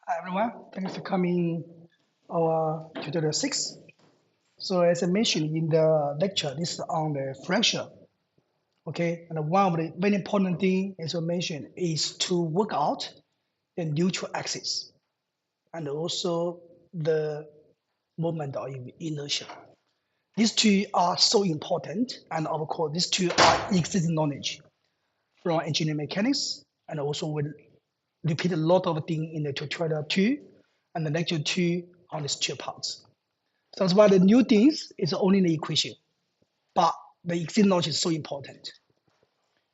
Hi everyone, thanks for coming our tutorial 6. So as I mentioned in the lecture, this is on the fracture. Okay, and one of the very important thing as I mentioned is to work out the neutral axis and also the moment of inertia. These two are so important, and of course these two are existing knowledge from engineering mechanics, and also we repeat a lot of things in the tutorial 2 and the lecture 2 on these two parts. So that's why the new things is only the equation, but the existing knowledge is so important.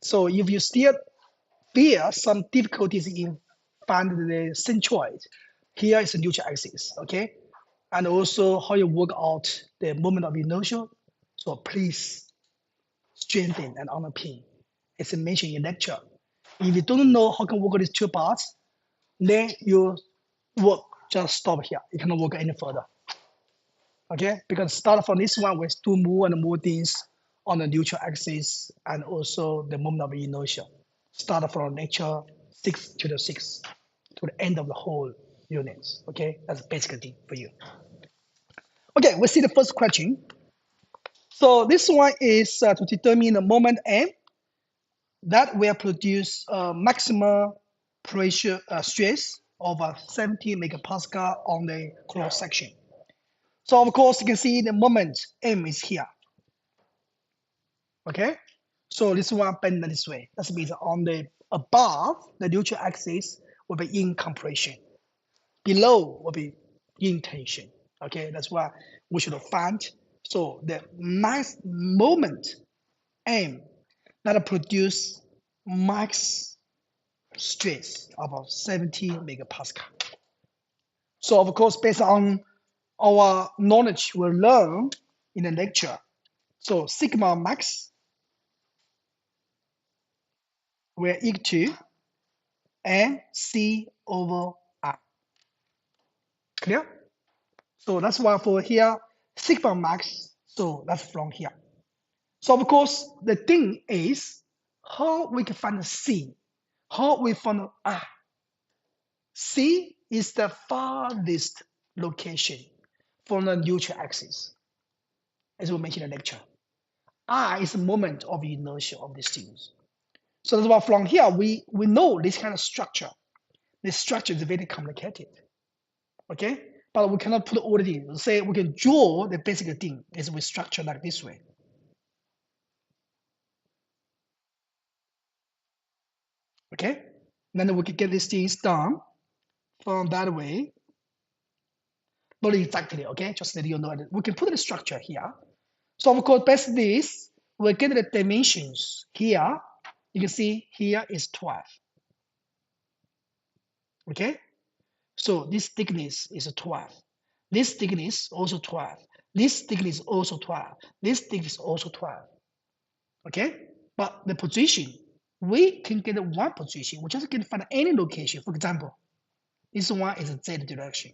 So if you still fear some difficulties in finding the centroid, here is the neutral axis, okay? And also how you work out the moment of inertia. So please strengthen and underpin. It's mentioned in lecture. If you don't know how can work on these two parts, then your work just stop here. You cannot work any further. Okay, because start from this one, we do more and more things on the neutral axis and also the moment of inertia. Start from lecture 6 to the 6 to the end of the whole unit. Okay, that's basic thing for you. Okay, we see the first question. So this one is to determine the moment M that will produce maximum pressure stress of 70 megapascal on the cross section. So of course you can see the moment M is here. Okay, so this one bend this way. That means on the above the neutral axis will be in compression, below will be in tension. Okay, that's why we should find so the max moment M that produce max stress of 70 megapascal. So of course, based on our knowledge we learn in the lecture, so sigma max will equal to MC over R. Clear? So that's why for here, sigma max, so that's from here. So of course, the thing is how we can find C, how we find R. C is the farthest location from the neutral axis, as we mentioned in the lecture. R is the moment of inertia of these things. So that's why from here, we know this kind of structure. This structure is very complicated. Okay? But we cannot put all the things. Say we can draw the basic thing is we structure like this way. Okay? Then we can get these things done from that way. Not exactly, okay? Just let you know that we can put the structure here. So of course, based this, we get the dimensions here. You can see here is 12. Okay? So this thickness is 12. This thickness also 12. This thickness also 12. This thickness also 12. Okay? But the position, we can get one position. We just can find any location. For example, this one is a Z direction.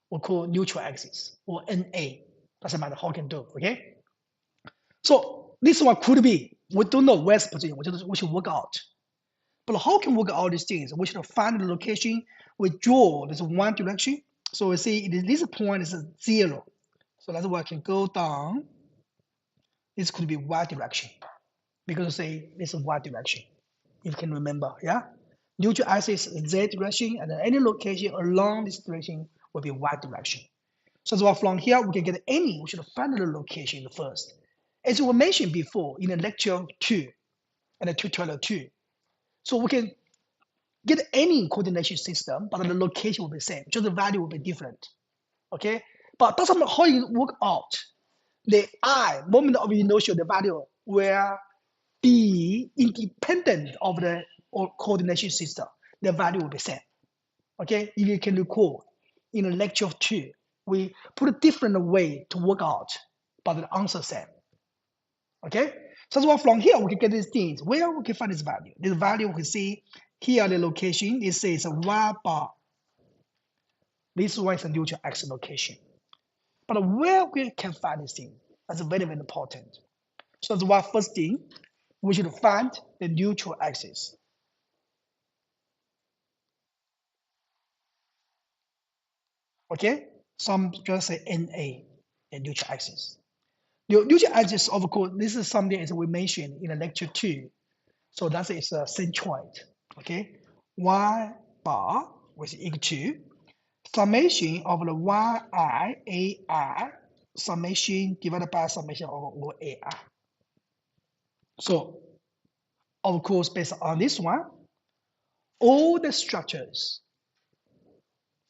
We call neutral axis or NA. Doesn't matter how you can do. Okay? So this one could be, we don't know where's the position. We should work out. But how can we work out these things? We should find the location. We draw this one direction. So we see this point is 0. So that's why I can go down. This could be y direction. Because say this is y direction. If you can remember, yeah? Neutral axis is z direction, and any location along this direction will be y direction. So that's why from here we can get any, we should find the location first. As we mentioned before in the lecture 2 and the tutorial 2. So we can get any coordination system, but the location will be the same, just the value will be different. Okay? But doesn't matter how you work out. The I, moment of inertia, the value will be independent of the coordination system. The value will be same. Okay? If you can recall, in the lecture 2, we put a different way to work out, but the answer same. Okay? So that's why from here we can get these things. Where we can find this value? This value we can see here the location, it says y bar. This one is a neutral axis location. But where we can find this thing? That's very, very important. So that's why first thing, we should find the neutral axis. Okay, some just say NA, a neutral axis. The neutral axis, of course, this is something as we mentioned in the lecture 2. So that is a centroid. Okay, y bar was equal to summation of the yi ar summation divided by summation of OAR. So, of course, based on this one, all the structures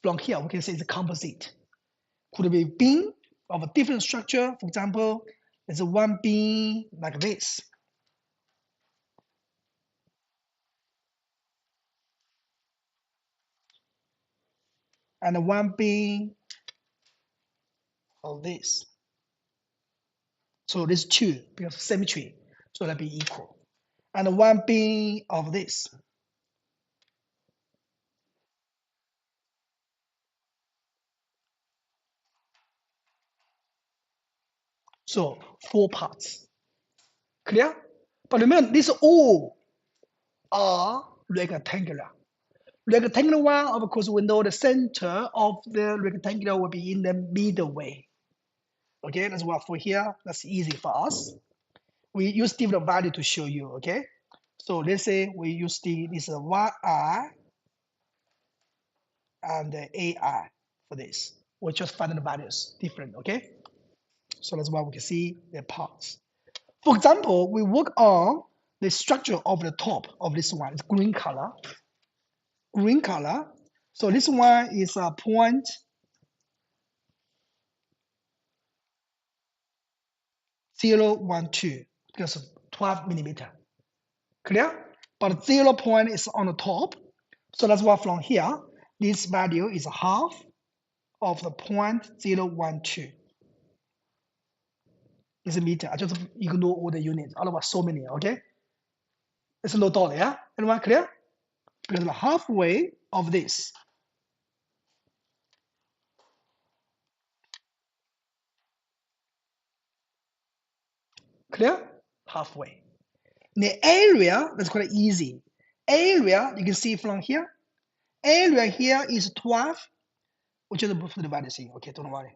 from here we can say it's a composite. Could be beam of a different structure. For example, there's one beam like this. And one beam of this. So there's two because of symmetry. So that'll be equal. And one beam of this. So 4 parts. Clear? But remember, these all are rectangular. Rectangular one, of course, we know the center of the rectangular will be in the middle way. Okay, that's why for here, that's easy for us. We use different value to show you, okay? So let's say we use this YI and the AI for this. We just find the values different, okay? So that's why we can see the parts. For example, we work on the structure of the top of this one. It's green color. Green color. So this one is a point 0.12 because of 12 millimeter. Clear? But 0 point is on the top. So that's why from here, this value is half of the 0.012. It's a meter. I just ignore all the units. Otherwise, so many, okay? It's no dollar, yeah? Everyone clear? Because the halfway of this. Clear? Halfway. The area, that's quite easy. Area, you can see from here. Area here is 12, which is the value thing. Okay, don't worry.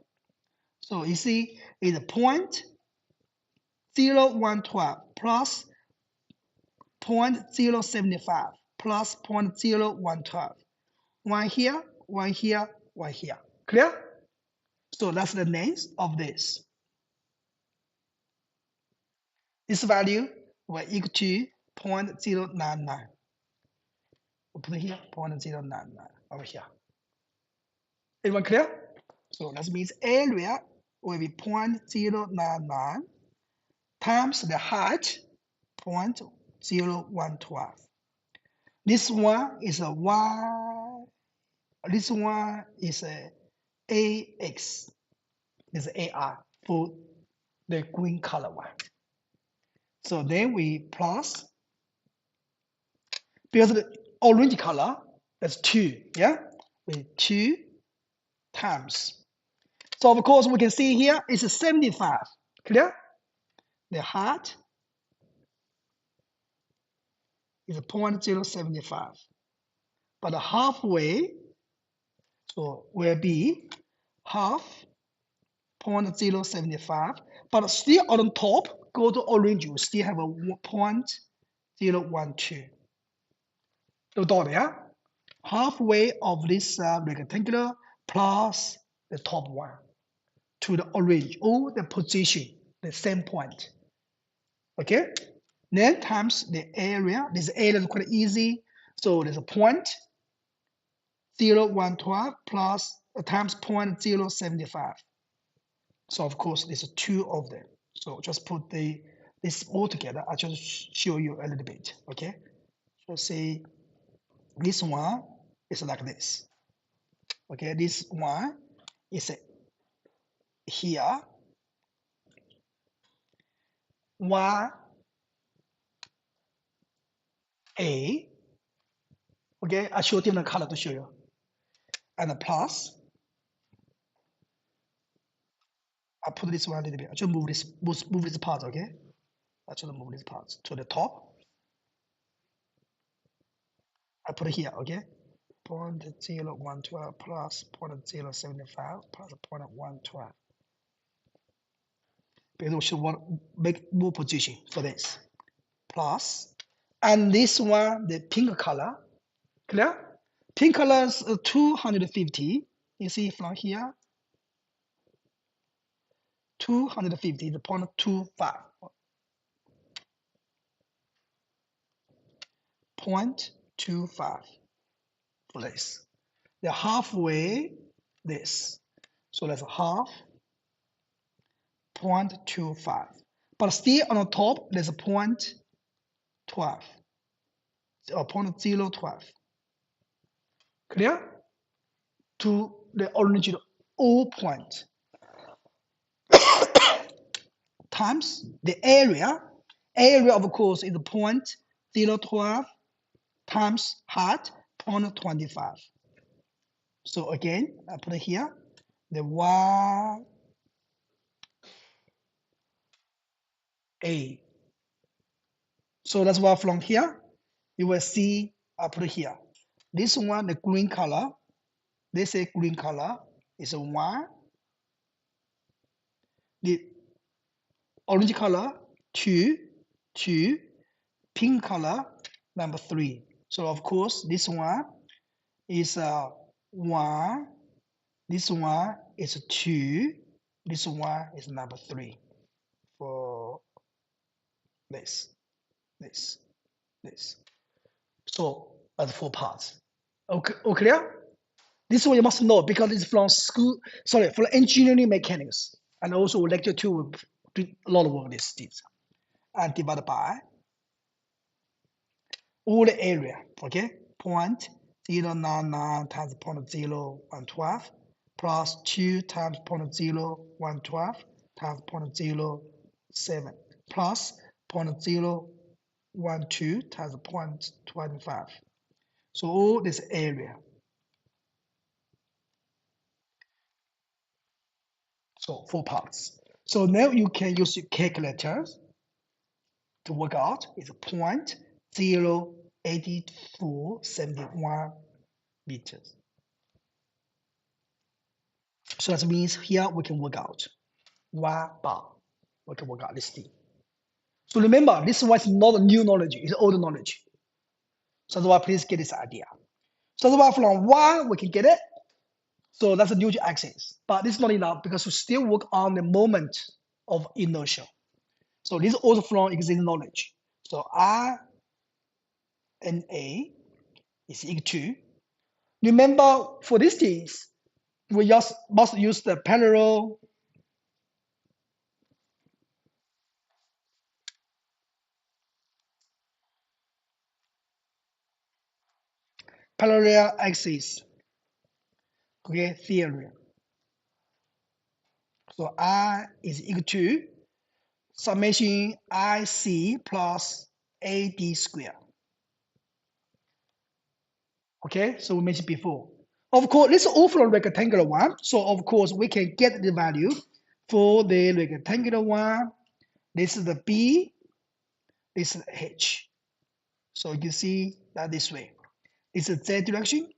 So you see, it's 0.0112 plus 0.075 plus 0.0112. One here, one here, one here. Clear? So that's the names of this. This value will equal to 0.099. We'll put it here, 0.099 over here. Everyone clear? So that means area will be 0.099 times the height, 0.0112. This one is a Y, this one is a AX, this is AR for the green color one. So then we plus, because the orange color, that's 2, yeah? With 2 times. So of course we can see here it's a 75, clear? The height is a 0.075, but the halfway so will be half 0.075, but still on top, go to orange, you still have a 0.012. No doubt, yeah? Halfway of this rectangular plus the top one to the orange, or the position, the same point. Okay? Then times the area. This area is quite easy. So there's a 0.0112 plus times 0.075. So of course, there's 2 of them. So just put this all together. I'll just show you a little bit. Okay? So say this one is like this. Okay, this one is here. Y A. Okay, I show different color to show you. And the plus. I put this one a little bit. I just move this part, okay? I just move this part to the top. I put it here, okay? 0.0112 plus 0.075 plus 0.112. Because we should want make more position for this. Plus, and this one, the pink color, clear? Pink color is 250. You see from here, 250, the 0.25. 0.25 for this. They're halfway this. So that's half 0.25. But still on the top, there's a 0.12 or 0.012. Clear? To the original O point times the area. Area, of course, is 0.012 times height, 0.25. So again, I put it here, the YA. So that's why from here, you will see, I put it here. This one, the green color, this is green color, is a 1. The orange color, 2, pink color, number 3. So of course, this one is 1, this one is 2, this one is number 3 for this. So that's 4 parts. Okay, clear? This one you must know because it's from school, sorry, for engineering mechanics. And also lecture 2 will do a lot of work this. And divided by all the area, okay? 0.099 times 0.0112 plus 2 times 0.0112 times 0.07 plus 0.012 times 0.25. So all this area. So 4 parts. So now you can use your calculators to work out. It's 0.08471 meters. So that means here we can work out Y bar. We can work out this thing. So remember, this was not new knowledge, it's old knowledge. So that's why please get this idea. So that's why from Y we can get it. So that's a new axis. But this is not enough because we still work on the moment of inertia. So this is also from existing knowledge. So R and A is equal to, remember for these things, we just must use the parallel axis, okay, theory. So I is equal to summation IC plus AD square. Okay, so we mentioned before. Of course, this is all from rectangular one. So of course, we can get the value for the rectangular one. This is the B, this is H. So you see that this way. This is Z direction.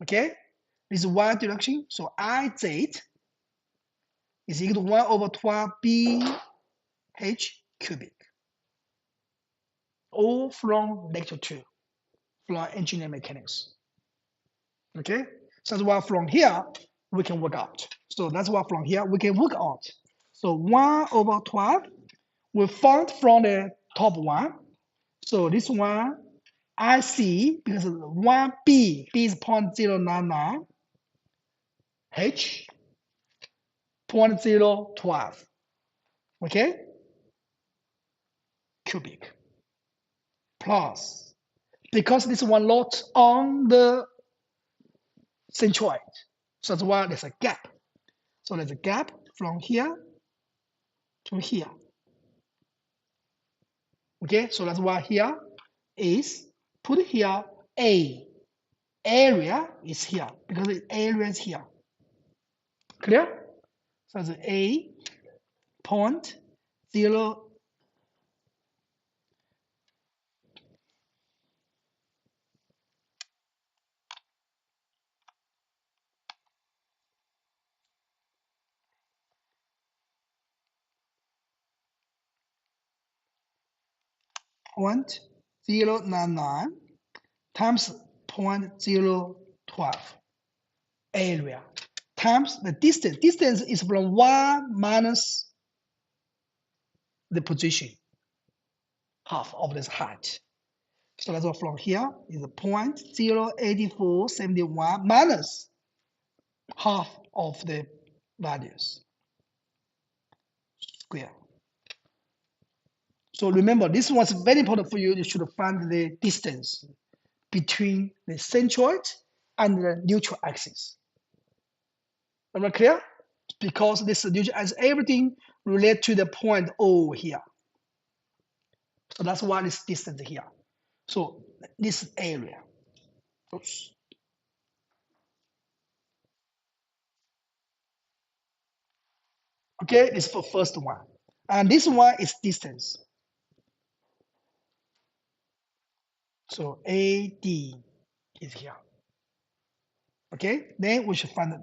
Okay, this is Y direction. So IZ is equal to 1 over 12 BH cubic. All from lecture 2, from engineering mechanics. Okay, so that's why from here we can work out. So that's why from here we can work out. So 1 over 12 we found from the top one. So this one I see because 1B, B is 0.099, H 0.012, okay, cubic, plus, because this one lot on the centroid, so that's why there's a gap. So there's a gap from here to here. Okay, so that's why here is put here A. Area is here because the area is here. Clear? So the A 0.0. 0.099 times 0.012 area times the distance. Distance is from 1 minus the position, half of this height. So that's what from here is 0.08471 minus half of the values square. So remember, this was very important for you. You should find the distance between the centroid and the neutral axis. Am I clear? Because this neutral axis, everything related to the point O here. So that's why this distance here. So this area. Oops. Okay, this is for first one. And this one is distance. So AD is here. Okay, then we should find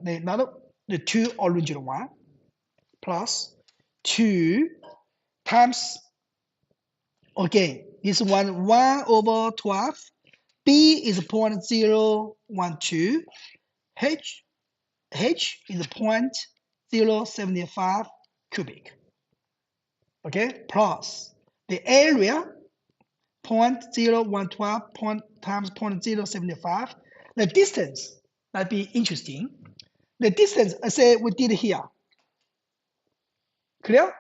the two original one plus 2 times, again, this one 1 over 12. B is 0.012. H is 0.075 cubic. Okay, plus the area 0.0112 times 0.075. The distance might be interesting. The distance, I say we did here. Clear?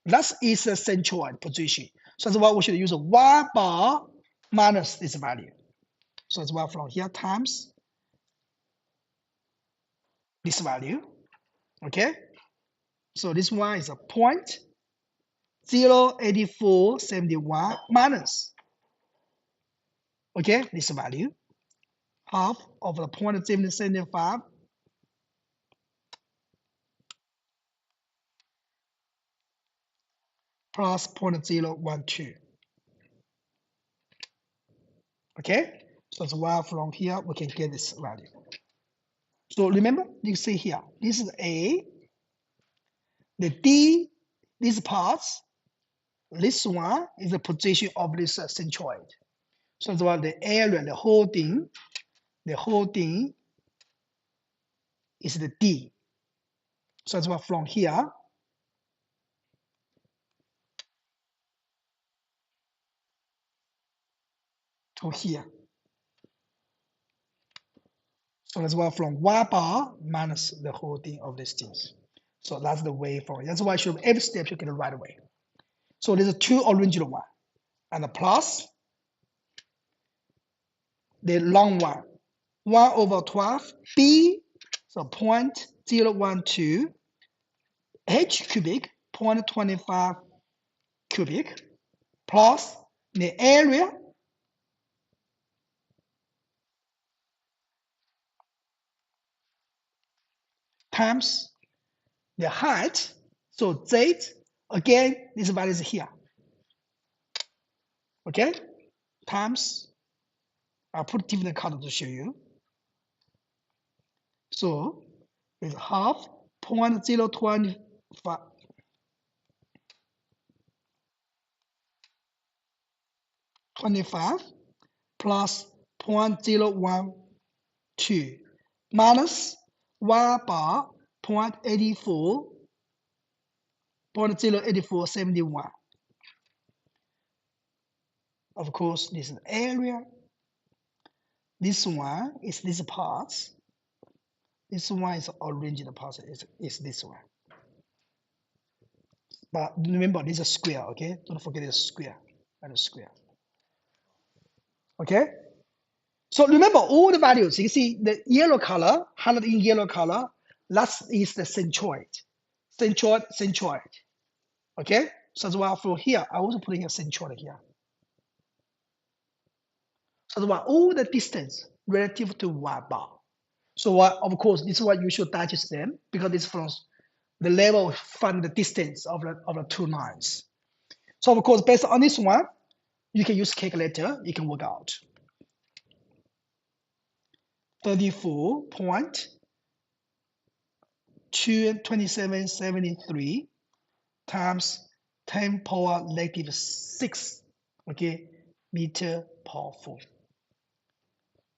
That is the centroid position. So that's why we should use 1 bar minus this value. So that's why from here times this value. Okay? So this one is a 0.08471 minus, okay, this value, half of the 0.775 plus 0.012. Okay? So that's why from here we can get this value. So remember, you see here, this is A, the D, these parts, this one is the position of this centroid. So that's why the area, the whole thing is the D. So that's why from here to here. So that's why from 1 bar minus the whole thing of these things. So that's the way forward. That's why every step you get the right way. So there's a 2 original one and a plus the long one, 1 over 12, B, so 0.012, H cubic, 0.25 cubic, plus the area times the height. So Z, again, this value is here. Okay, times, I'll put different color to show you. So it's half 0.025 plus 0.012 minus 1 bar 0.08471. Of course, this is area. This one is this part. This one is original part. Is this one. But remember, this is a square. Okay, don't forget it's square and a square. Okay. So remember all the values. You see the yellow color, highlighted in yellow color. That is the centroid. Centroid. Okay. So that's why for here, I also putting a centroid here. So that's why all the distance relative to 1 bar. So of course, this is why you should digest them because it's from the level find the distance of the two lines. So of course, based on this one, you can use calculator. You can work out 34.2773 times 10 power negative 6 okay, meter powerful.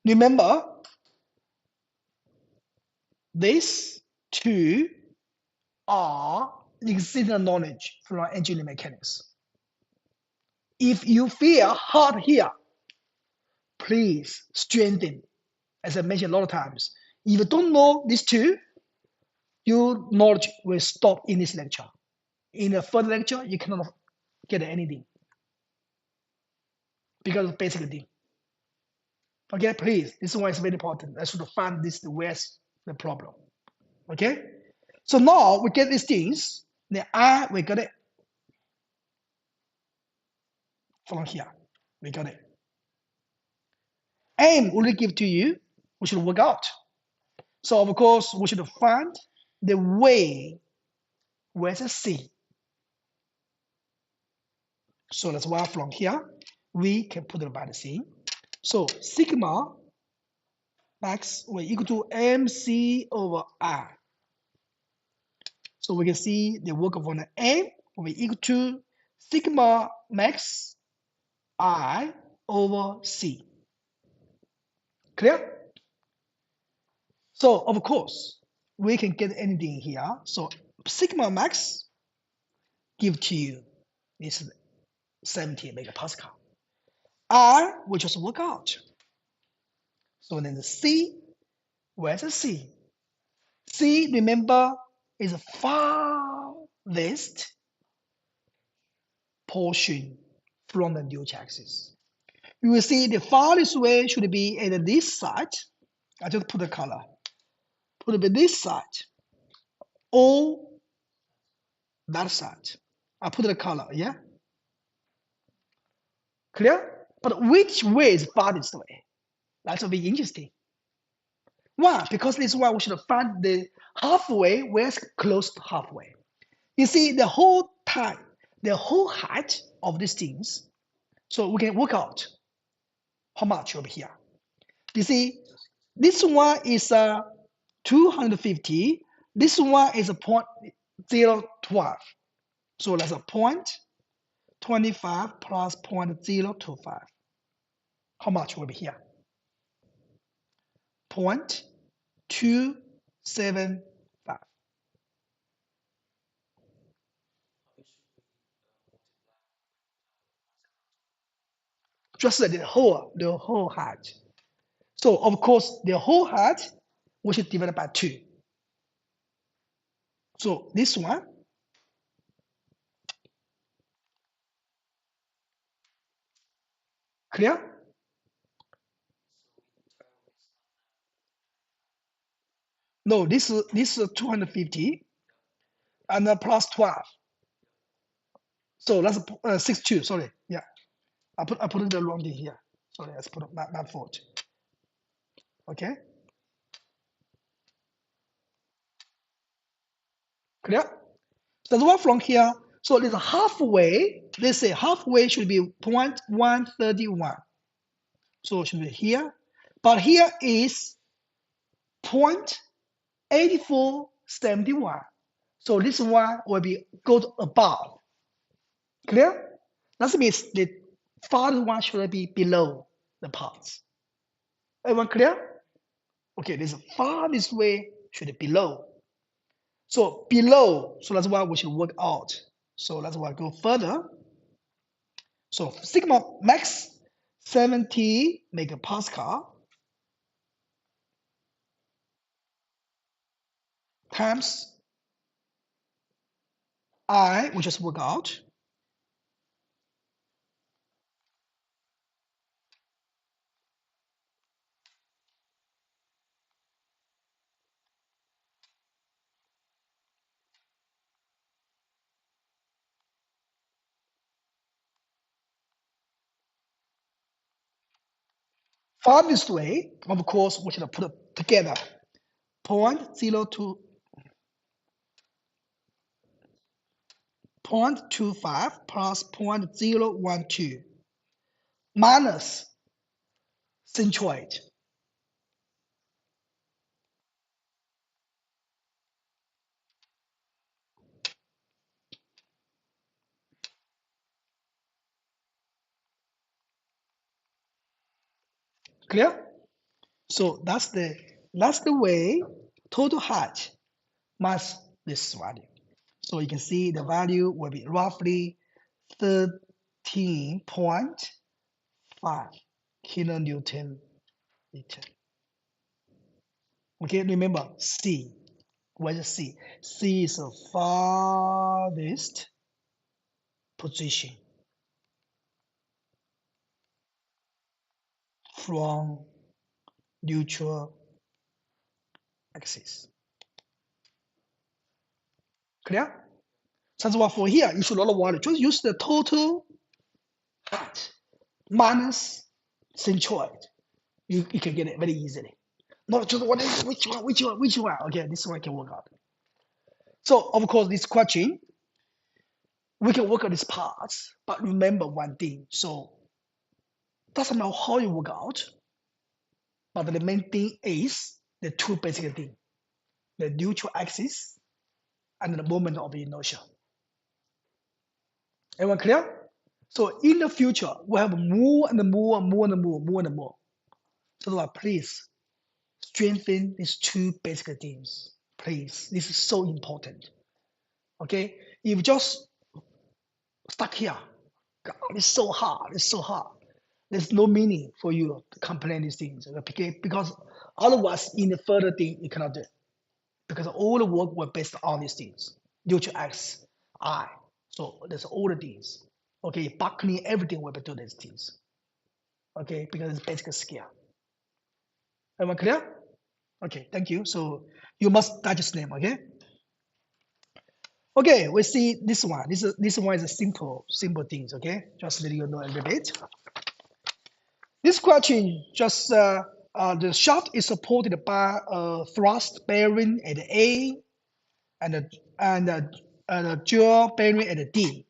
Remember, these two are existing knowledge from engineering mechanics. If you feel hard here, please strengthen. As I mentioned a lot of times, if you don't know these two, your knowledge will stop in this lecture. In a further lecture, you cannot get anything because of basic thing. Okay, please. This one is very important. I should find this where's the problem. Okay, so now we get these things. Then we got it from here. We got it. M will give to you. We should work out. So of course we should find the way where's the C. So that's why from here we can put it by the C. So sigma max will equal to MC over R. So we can see the work of an M will be equal to sigma max I over C. Clear? So of course we can get anything here. So sigma max give to you is 70 megapascal. R we just work out. So then the C, where's the C? C, remember, is the farthest portion from the new axis. You will see the farthest way should be at this side. I just put the color. Put it at this side or that side. I put the color, yeah? Clear? But which way is farthest way? That will be interesting. Why? Because this one we should find the halfway where's close to halfway. You see the whole time, the whole height of these things. So we can work out how much over here. You see, this one is 250. This one is a 0.012. So that's a 0.25 plus 0.025. How much will be here? 0.275. Just the whole height. So of course, the whole height we should divide by 2. So this one, clear? No, this is 250 and plus 12. So that's 62. Sorry, yeah, I put it the wrong thing here. Sorry, I put my fault. Okay, clear? So the one from here. So there's a halfway. Let's say halfway should be 0.131. So it should be here, but here is 0.8471. So this one will be go above. Clear? That means the farther one should be below the parts. Everyone clear? Okay, this farthest way should be below. So below, so that's why we should work out. So that's why I go further. So sigma max 70 megapascal times I, we just work out. Farthest way, of course, we should put it together. 0.02 0.25 plus 0.012 minus centroid. Clear? So that's the way total height minus this value. So you can see the value will be roughly 13.5 kilonewton meter. Okay, remember C. What is C? C is the farthest position from neutral axis. Clear? So that's why for here, you should not worry. Just use the total height minus centroid. You can get it very easily. Not just what is which one. Okay, this one can work out. So of course, this question we can work on these parts, but remember one thing. So doesn't matter how you work out, but the main thing is the two basic things: the neutral axis and the moment of inertia. Everyone clear? So in the future, we have more and more and more and more, more and more. So please strengthen these two basic things. Please, this is so important. Okay, if you just stuck here, God, it's so hard. It's so hard. There's no meaning for you to complain these things, okay? Because otherwise, in the further thing, you cannot do it. Because all the work were based on these things. Neutral X, I. So there's all the things. Okay, buckling everything will be do these things. Okay, because it's basic skill. Am I clear? Okay, thank you. So you must digest them, okay? Okay, we see this one. This one is a simple things, okay? Just let you know a little bit. This question just the shaft is supported by a thrust bearing at A and a jaw bearing at D.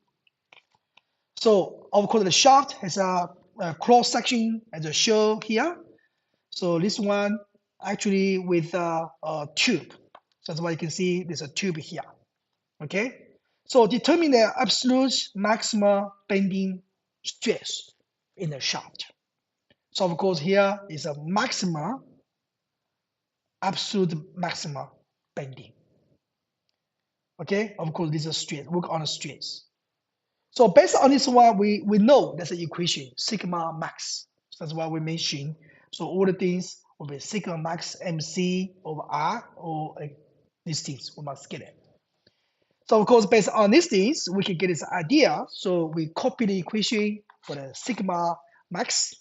So of course the shaft has a cross section as shown here. So this one actually with a tube. So that's why you can see there's a tube here. Okay. So determine the absolute maximum bending stress in the shaft. So of course here is a maximum, absolute maximum bending. Okay, of course this is stress, work on the stress. So based on this one, we know that's the equation, sigma max. So that's why we mentioned. So all the things will be sigma max MC over R or these things, we must get it. So of course, based on these things, we can get this idea. So we copy the equation for the sigma max.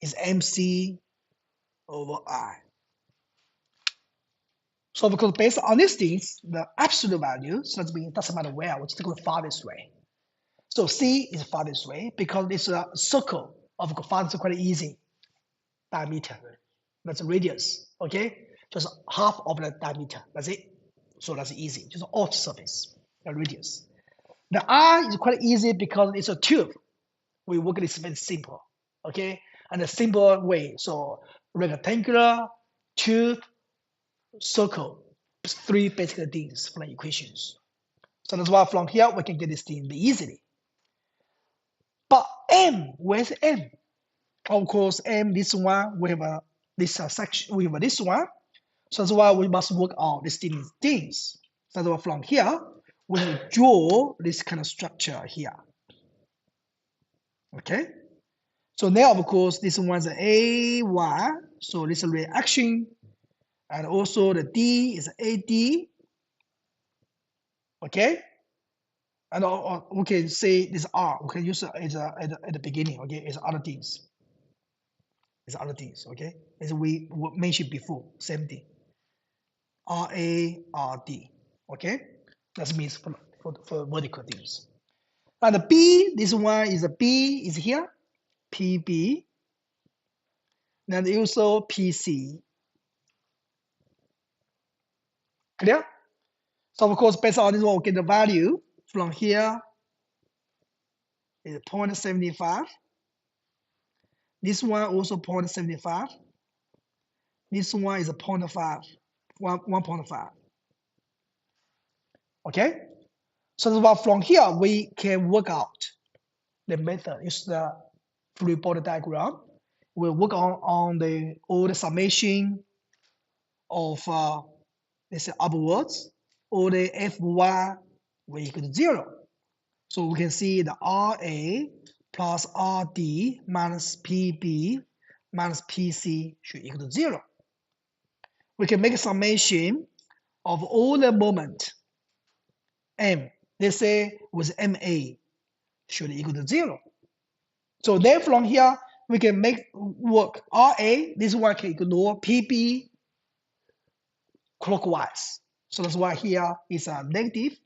Is MC over I. So because based on these things, the absolute value, so that means it doesn't matter where, we're just going farthest way. So C is farthest way because it's a circle of farthest quite easy diameter. That's a radius, okay? Just half of the diameter, that's it. So that's easy, just off surface, the radius. The R is quite easy because it's a tube. We work this very simple, okay? And a simple way, so rectangular, tube, circle, three basic things from the equations. So that's why from here we can get this thing easily. But M, where's M? Of course, M, this one, we have this section, we have this one. So that's why we must work on these things. So that's why from here, we draw this kind of structure here. Okay? So now, of course, this one's AY. So this is reaction. And also the D is AD. Okay? And we can say this R. We can use it as at the beginning. Okay? It's other things. It's other things. Okay? As we mentioned before, same thing. RARD. Okay? That means for vertical things. And the B, this one is a B is here. PB. Then also PC. Clear? So of course, based on this one, we get the value from here is 0.75. This one also 0.75. This one is a 0.5, 1.5. Okay? So from here, we can work out the method. Use the free body diagram. We'll work on the all the summation of let's say upwards, all the Fy will equal to 0. So we can see the RA plus RD minus PB minus PC should equal to 0. We can make a summation of all the moment M, let's say with MA should equal to 0. So then from here, we can make work RA, this one can ignore PB clockwise. So that's why here is a negative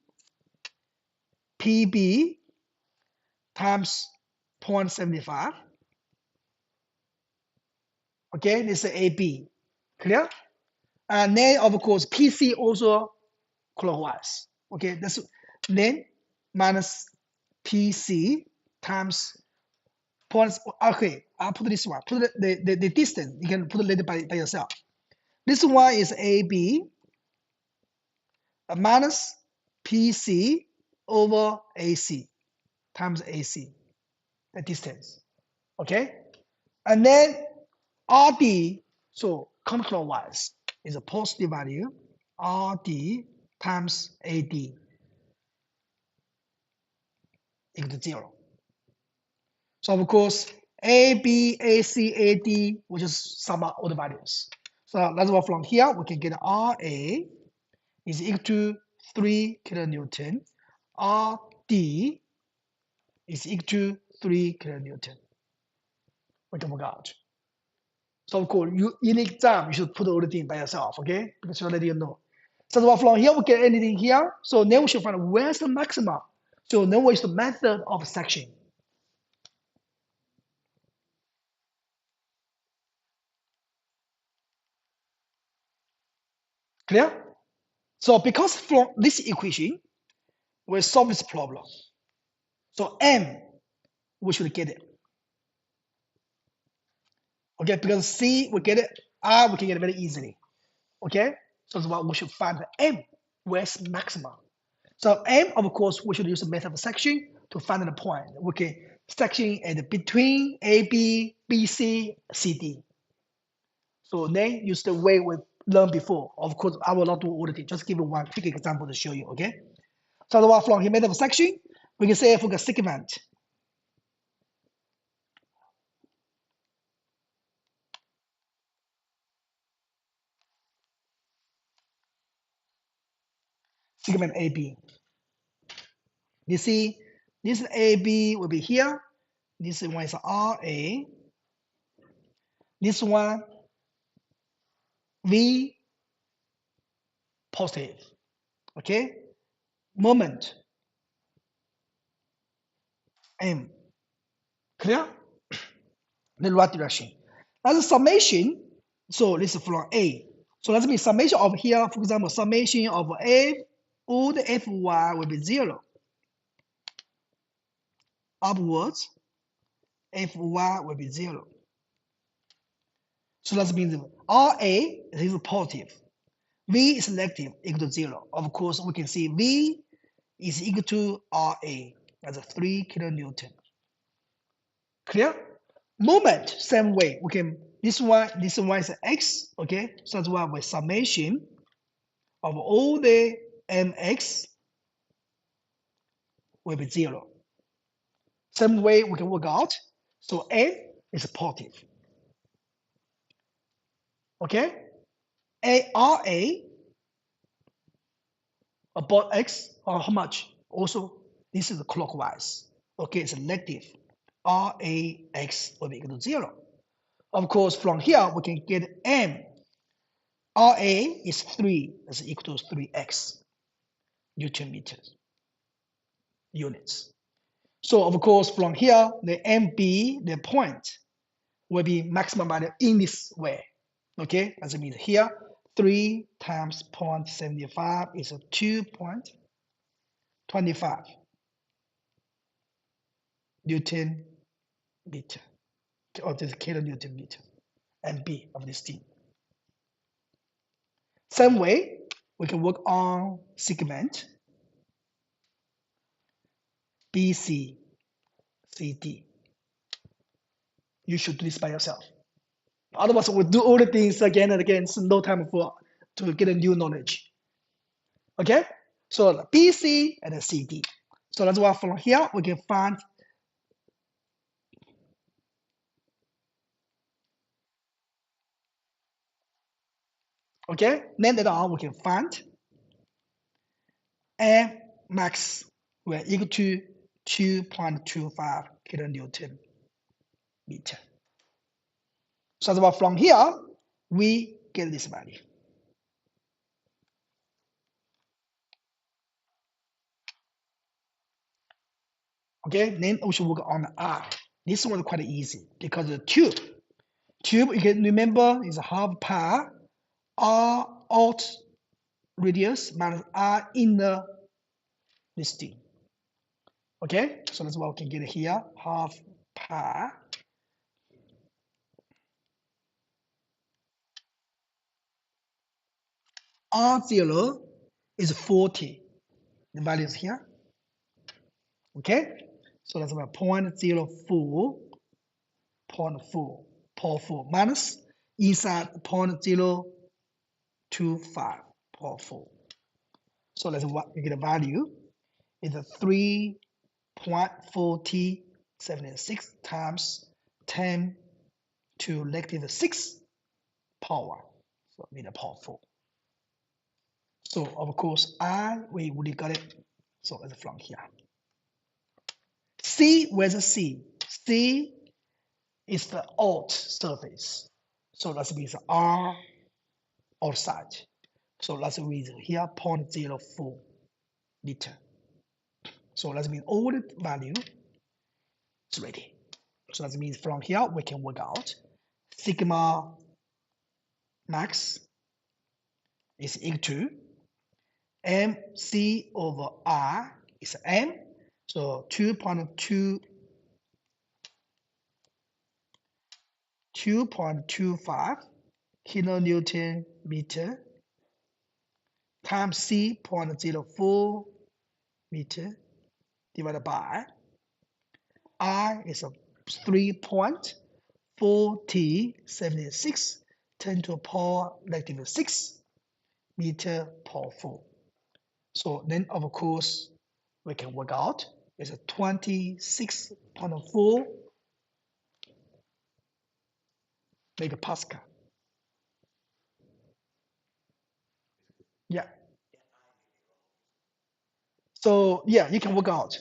PB times 0.75. Okay, this is AB. Clear? And then of course PC also clockwise. Okay, that's then minus PC times points. Okay, I'll put this one. Put the distance. You can put it later by yourself. This one is AB minus PC over AC times AC, the distance. Okay, and then RD, so counterclockwise, is a positive value, RD times AD equal to 0. So of course, AB, AC, AD, we just sum up all the values. So that's why from here, we can get RA is equal to 3 kilonewton, RD is equal to 3 kilonewton. We can work out. So of course, in the exam, you should put all the thing by yourself, okay? Because you already know. So from here, we get anything here. So then we should find where's the maximum. So then what is the method of section? Clear? So because from this equation, we solve this problem. So M, we should get it. Okay, because C, we get it. R, we can get it very easily. Okay, so that's why we should find the M, where's maximum. So M, of course, we should use the method of section to find the point. We can section at between AB, BC, CD. So then use the way we learned before. Of course, I will not do all the things. Just give you one quick example to show you. Okay. So the from here method of section, we can say for the segment. Segment AB. You see, this AB will be here. This one is RA. This one V positive. Okay. Moment M. Clear? The right direction. As a summation, so this is from A. So let's be summation of here, for example, summation of F, all the Fy will be 0. Upwards, Fy will be 0. So that means Ra is positive, V is negative, equal to 0. Of course, we can see V is equal to Ra as a 3 kilonewton. Clear? Moment, same way. We can this one is x, okay? So that's why with summation of all the mx will be 0. Same way we can work out. So n is positive. Okay? Ra about x or how much? Also, this is clockwise. Okay, it's negative. Rax will be equal to 0. Of course, from here we can get m. Ra is 3, that's equal to 3x Newton meters units. So of course, from here, the MB, the point, will be maximum value in this way. Okay, as it means here, 3 times 0.75 is a 2.25 Newton meter, or this kilonewton meter, MB of this thing. Same way, we can work on segment. BC, CD. You should do this by yourself. Otherwise, we'll do all the things again and again. So no time to get a new knowledge. Okay? So BC and CD. So that's why from here we can find. Okay? Then later on we can find M max will equal to 2.25 kilonewton meter. So that's why from here we get this value. Okay, then we should work on the R. This one is quite easy because the tube, you can remember is half pi R out radius minus R inner listing. Okay, so that's what we can get here, half pi R0 is 40. The value is here. Okay, so that's about 0.04, 0.4 minus inside 0.025, 0.4. So that's what you get a value is a 3.4076 times 10 to negative 6 power. So meter power 4. So of course we already got it. So it's from here. C, where's the C? C is the out surface. So that means R outside. So that's the reason here 0.04 meter. So that means all the value is ready. So that means from here we can work out sigma max is equal to MC over R is M. So 2.25 kilonewton meter times C 0.04 meter divided by R is a 3.4076 10 to the power negative 6 meter per 4. So then of course we can work out is a 26.4 megapascal. Yeah. So yeah, you can work out.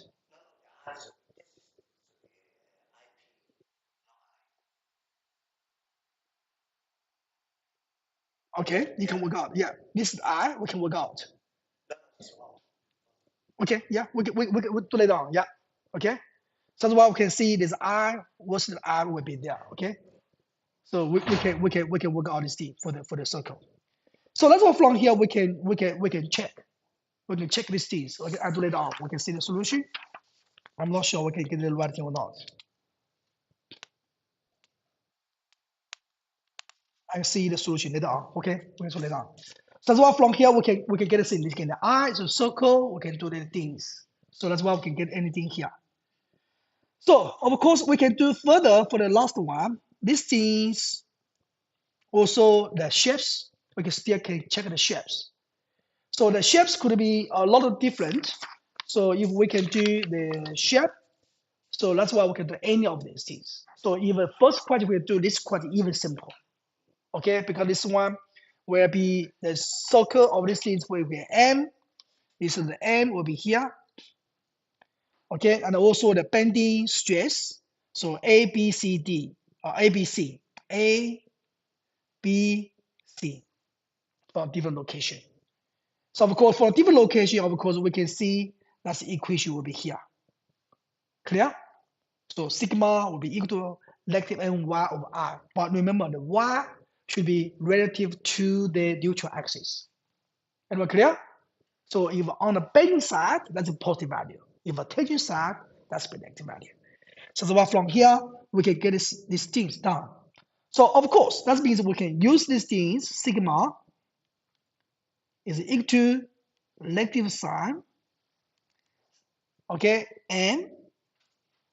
Okay, you can work out. Yeah, this is I. We can work out. Okay, yeah, we do it down. Yeah, okay. So that's why we can see this I. What's the I will be there. Okay. So we can work out this thing for the circle. So let's go from here. We can check. We can check these things. Okay, I do it down. We can see the solution. I'm not sure we can get the right thing or not. I see the solution later on. Okay, we can later on. So that's why from here we can get a significant. The I is a circle. We can do the things. So that's why we can get anything here. So of course we can do further for the last one. These things also the shapes. We can still check the shapes. So the shapes could be a lot of different. So if we can do the shape, so that's why we can do any of these things. So even first question we do this quite even simple. Okay, because this one will be the circle of these things will be M. This is the M will be here. Okay, and also the bending stress. So A, B, C, D, or A, B, C, A, B, C, from different location. So of course, for different location, of course, we can see that the equation will be here. Clear? So sigma will be equal to negative ny over r. But remember, the y should be relative to the neutral axis. Everyone clear? So if on the bending side, that's a positive value. If a tangent side, that's a negative value. So from here, we can get these things done. So of course, that means we can use these things. Sigma is equal to negative sign okay, and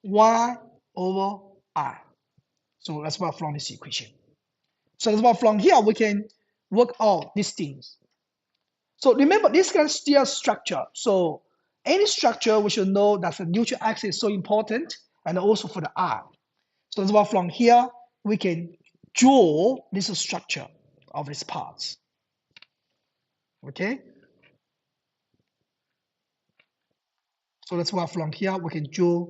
y over I. So that's why from this equation. So that's why from here we can work out these things. So remember this kind of still structure. So any structure we should know that the neutral axis is so important, and also for the R. So that's why from here we can draw this structure of these parts. Okay. So that's why from here we can draw,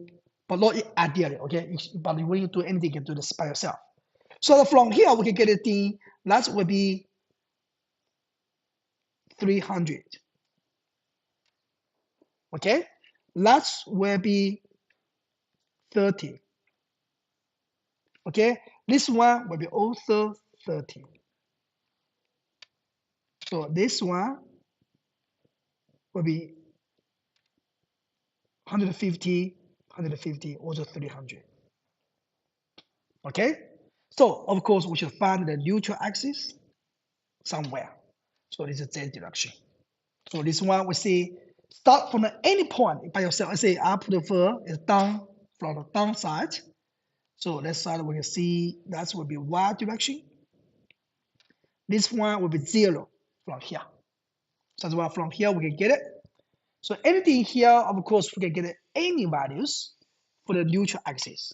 but not ideally. Okay. But when you do anything, you can do this by yourself. So from here we can get a thing that will be 300. Okay. That will be 30. Okay. This one will be also 30. So this one will be 150, 150, also 300. Okay. So of course we should find the neutral axis somewhere. So this is Z direction. So this one we see start from any point by yourself. I say I prefer is down from the downside. So that side we can see that will be Y direction. This one will be 0 from here. So that's why from here we can get it. So anything here, of course, we can get any values for the neutral axis.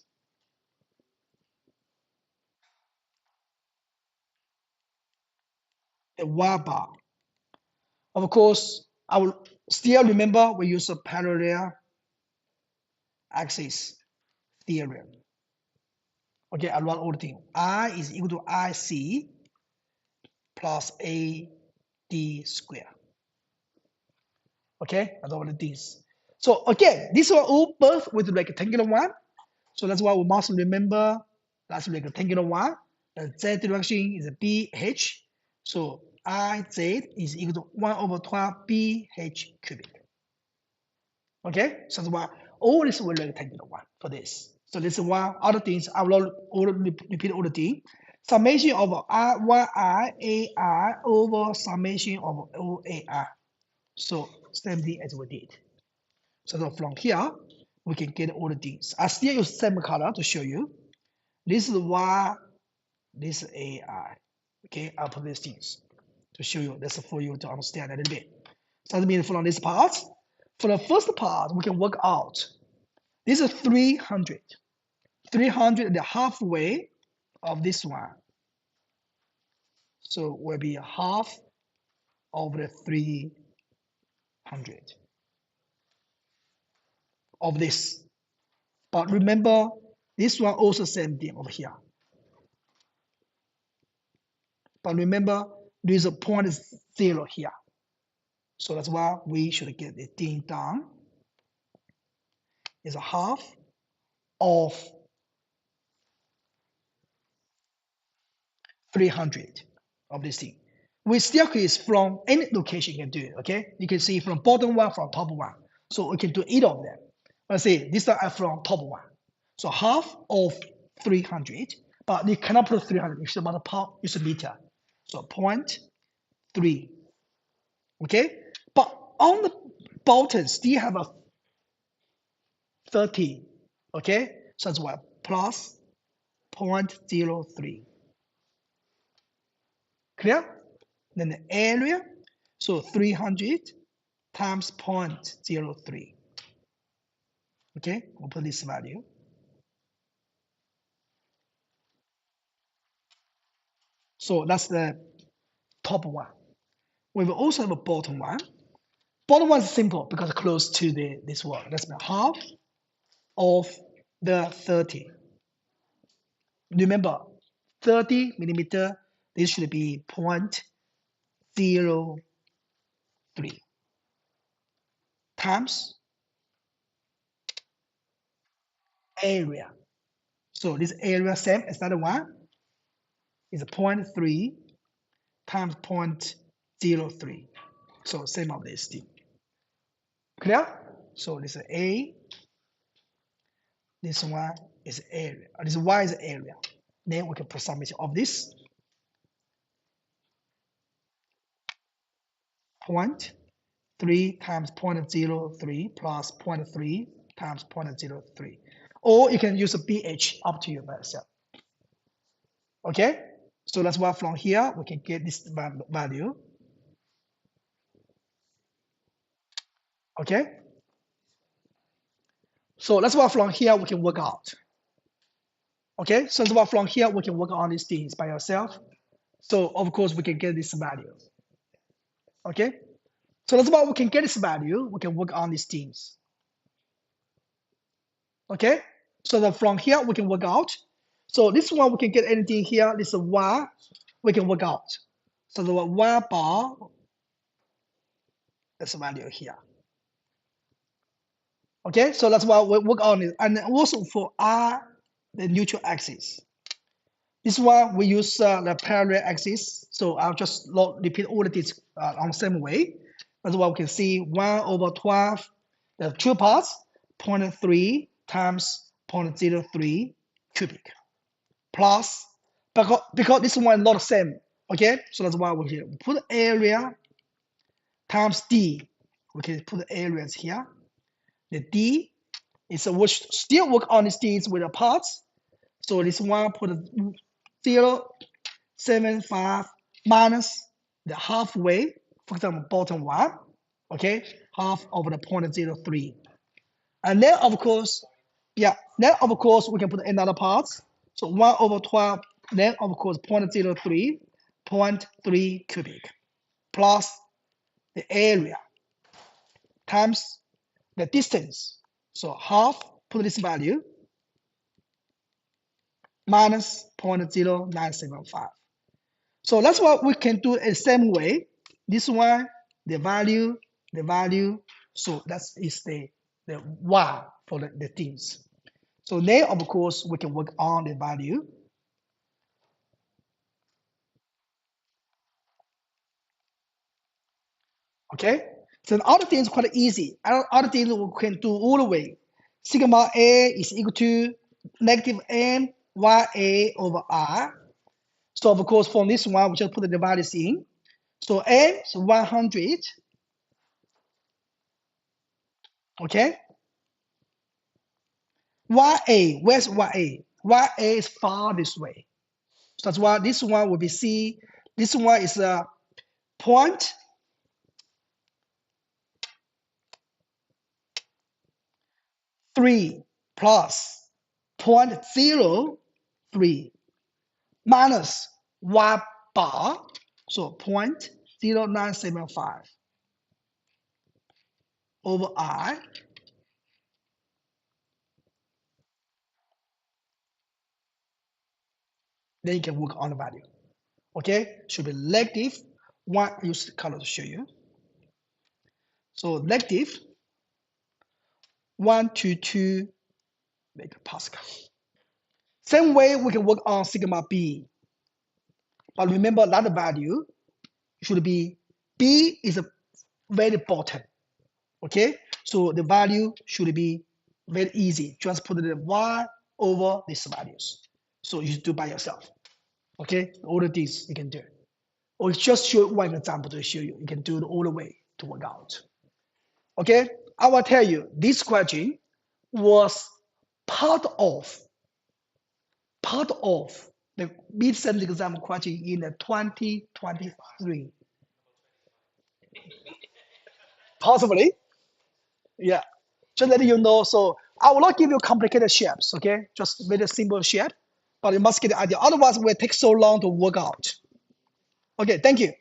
The Y bar. Of course, I will still remember we use a parallel axis theorem. Okay, I run all the thing. I is equal to IC plus AD square. Okay, that's all it is. So again, these are all both with the rectangular one. So that's why we must remember that's rectangular one. The Z direction is a BH. So IZ is equal to 1 over 12 BH cubic. Okay, so that's why all this will rectangular one for this. So this is one other things. I will repeat all the things. Summation of YI over summation of OAI. So same thing as we did. So from here, we can get all the things. I still use same color to show you. This is Y, this is AI. Okay, I'll put these things to show you. That's for you to understand a little bit. So that means from this part, for the first part, we can work out. This is 300. 300 the halfway of this one. So will be half of the 300 of this. But remember, this one also same thing over here. But remember, there is a point 0 here. So that's why we should get the thing down. Is a half of 300 of this thing. With staircase from any location you can do it, okay? You can see from bottom one, from top one. So we can do either of them. Let's say this are from top one. So half of 300, but you cannot put 300, you should multiply, use a meter. So 0.3, okay? But on the bottom still have a 30, okay? So that's why plus 0.03. Clear? Then the area, so 300 times 0.03. Okay, we'll put this value. So that's the top one. We will also have a bottom one. Bottom one is simple because close to this one. That's half of the 30. Remember, 30 millimeter, this should be 0.03 times area. So this area same as that one is 0.3 times 0.03. So same of this thing. Clear? So this is A. This one is area. This Y is area. Then we can put summation of this 0.3 3 times 0.03 plus 0.3 times 0.03. Or you can use a BH, up to you by yourself. Okay? So that's why from here we can get this value. Okay? So that's why from here we can work out. Okay? So that's why from here we can work on these things by yourself. So of course we can get this value. Okay? So that's why we can get this value, we can work on these things. Okay? So that from here we can work out. So this one we can get anything here. This is y, we can work out. So the y bar, that's the value here. Okay, so that's why we work on it. And also for r, the neutral axis. This one we use the parallel axis. So I'll just repeat all of this on the same way. That's why we can see 1 over 12, the two parts, 0.3 times 0.03 cubic. Plus, because this one is not the same, okay? So that's why we here put area times d. We can put the areas here. The d is we still work on these things with the parts. So this one put 0.75 minus the halfway, for example, bottom one, okay? Half over the 0.03. And then of course, yeah, then of course we can put another part. So 1 over 12, then of course 0.03, 0.3 cubic, plus the area times the distance. So half, put this value, minus 0.0975. So that's what we can do the same way. This one, the value. So that is the y for the things. So now, of course, we can work on the value. Okay. So the other thing is quite easy. Other things we can do all the way. Sigma A is equal to negative m ya over r. So of course, from this one, we just put the values in. So m is 100. Okay. Ya, where's ya? Ya is far this way. So that's why this one will be C. This one is a point. Three plus 0.03 minus y bar, so 0.0975 over I. Then you can work on the value. Okay, should be negative. One, use the color to show you. So negative 122 megapascal. Same way we can work on sigma B. But remember that value should be B is a very bottom. Okay, so the value should be very easy. Just put the y over these values. So you do by yourself. Okay, all of these you can do. Or just show one example to show you. You can do it all the way to work out. Okay, I will tell you this question was part of the mid-sem exam question in the 2023. Possibly, yeah. Just letting you know. So I will not give you complicated shapes, okay? Just very simple shape, but you must get the idea. Otherwise, it will take so long to work out. Okay, thank you.